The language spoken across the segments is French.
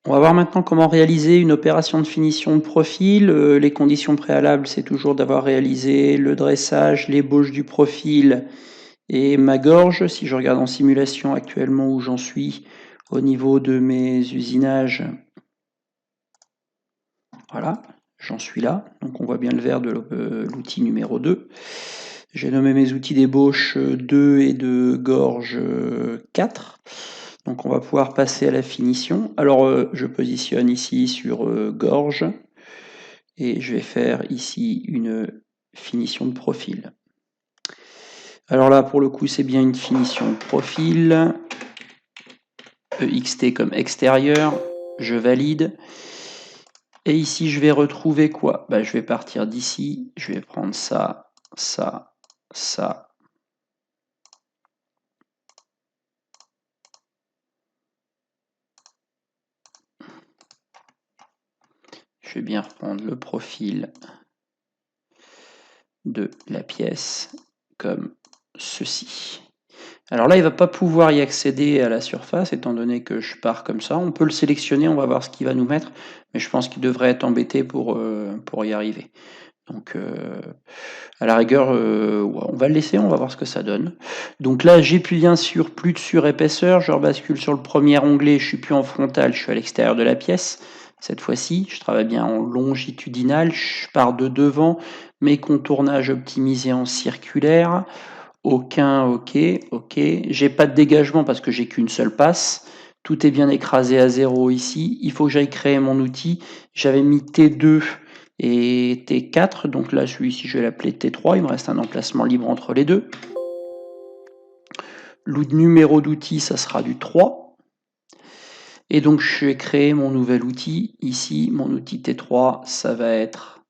On va voir maintenant comment réaliser une opération de finition de profil. Les conditions préalables, c'est toujours d'avoir réalisé le dressage, l'ébauche du profil et ma gorge. Si je regarde en simulation actuellement où j'en suis au niveau de mes usinages, voilà, j'en suis là. Donc on voit bien le vert de l'outil numéro 2. J'ai nommé mes outils d'ébauche 2 et de gorge 4. Donc on va pouvoir passer à la finition. Alors je positionne ici sur gorge et je vais faire ici une finition de profil. Alors là pour le coup c'est bien une finition de profil. EXT comme extérieur, je valide. Et ici je vais retrouver quoi? Je vais partir d'ici, je vais prendre ça, ça, ça. Je vais bien reprendre le profil de la pièce comme ceci. Alors là, il ne va pas pouvoir y accéder à la surface, étant donné que je pars comme ça. On peut le sélectionner, on va voir ce qu'il va nous mettre, mais je pense qu'il devrait être embêté pour y arriver. Donc, à la rigueur, on va le laisser, on va voir ce que ça donne. Donc là, j'ai bien sûr plus de surépaisseur. Je rebascule sur le premier onglet, je suis plus en frontal, je suis à l'extérieur de la pièce. Cette fois-ci, je travaille bien en longitudinal, je pars de devant, mes contournages optimisés en circulaire. Aucun, ok. J'ai pas de dégagement parce que j'ai qu'une seule passe. Tout est bien écrasé à 0 ici. Il faut que j'aille créer mon outil. J'avais mis T2 et T4. Donc là, celui-ci, je vais l'appeler T3. Il me reste un emplacement libre entre les deux. Le numéro d'outil, ça sera du 3. Et donc, je vais créer mon nouvel outil. Ici, mon outil T3, ça va être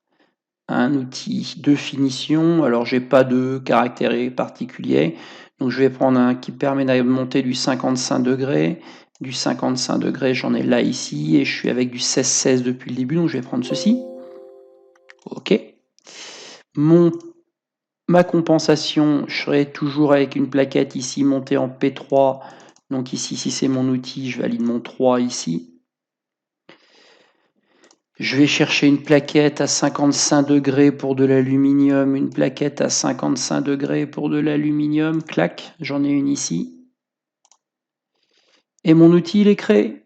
un outil de finition. Alors, j'ai pas de caractère particulier. Donc, je vais prendre un qui permet de monter du 55 degrés. Du 55 degrés, j'en ai là ici. Et je suis avec du 16-16 depuis le début. Donc, je vais prendre ceci. OK. Ma compensation, je serai toujours avec une plaquette ici montée en P3. Donc ici, si c'est mon outil, je valide mon 3 ici. Je vais chercher une plaquette à 55 degrés pour de l'aluminium, une plaquette à 55 degrés pour de l'aluminium. Clac, j'en ai une ici. Et mon outil, il est créé.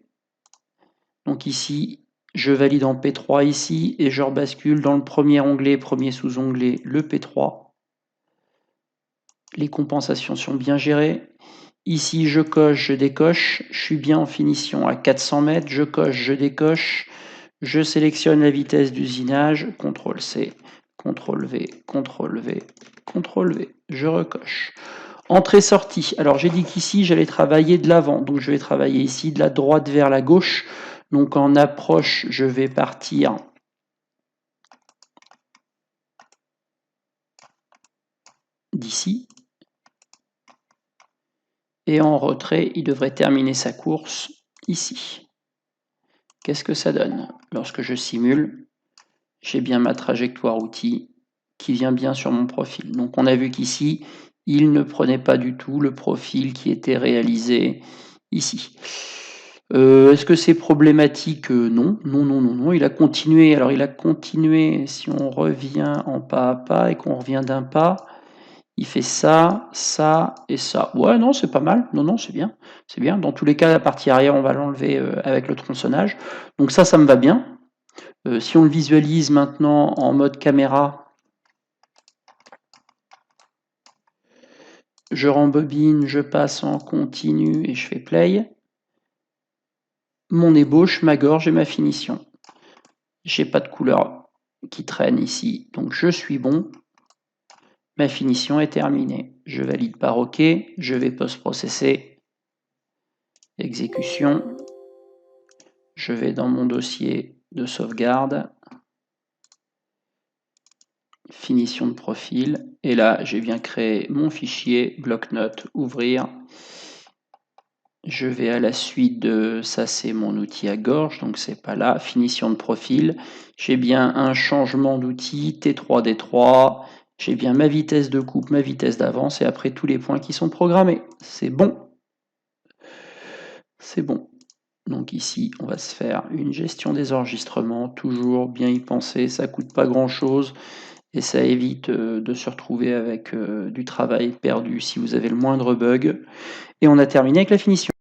Donc ici, je valide en P3 ici et je rebascule dans le premier onglet, premier sous-onglet, le P3. Les compensations sont bien gérées. Ici, je coche, je décoche. Je suis bien en finition à 400 mètres. Je coche, je décoche. Je sélectionne la vitesse d'usinage. CTRL-C, CTRL-V, CTRL-V, CTRL-V. Je recoche. Entrée-sortie. Alors, j'ai dit qu'ici, j'allais travailler de l'avant. Donc, je vais travailler ici de la droite vers la gauche. Donc, en approche, je vais partir d'ici. Et en retrait, il devrait terminer sa course ici. Qu'est-ce que ça donne? Lorsque je simule, j'ai bien ma trajectoire outil qui vient bien sur mon profil. Donc on a vu qu'ici, il ne prenait pas du tout le profil qui était réalisé ici. Est-ce que c'est problématique? Non, non, non, non, non. Il a continué. Alors il a continué, si on revient en pas à pas et qu'on revient d'un pas, il fait ça, ça et ça. Ouais, non, c'est pas mal. Non, non, c'est bien. C'est bien. Dans tous les cas, la partie arrière, on va l'enlever avec le tronçonnage. Donc ça me va bien. Si on le visualise maintenant en mode caméra, je rembobine, je passe en continu et je fais play. Mon ébauche, ma gorge et ma finition. J'ai pas de couleur qui traîne ici, donc je suis bon. Ma finition est terminée. Je valide par OK, je vais post-processer. Exécution. Je vais dans mon dossier de sauvegarde. Finition de profil. Et là, j'ai bien créé mon fichier, bloc-notes, ouvrir. Je vais à la suite de ça, c'est mon outil à gorge, donc c'est pas là. Finition de profil. J'ai bien un changement d'outil, T3, D3. J'ai bien ma vitesse de coupe, ma vitesse d'avance et après tous les points qui sont programmés. C'est bon. C'est bon. Donc Donc ici, on va se faire une gestion des enregistrements, toujours bien y penser, ça coûte pas grand-chose et ça évite de se retrouver avec du travail perdu si vous avez le moindre bug. Et on a terminé avec la finition.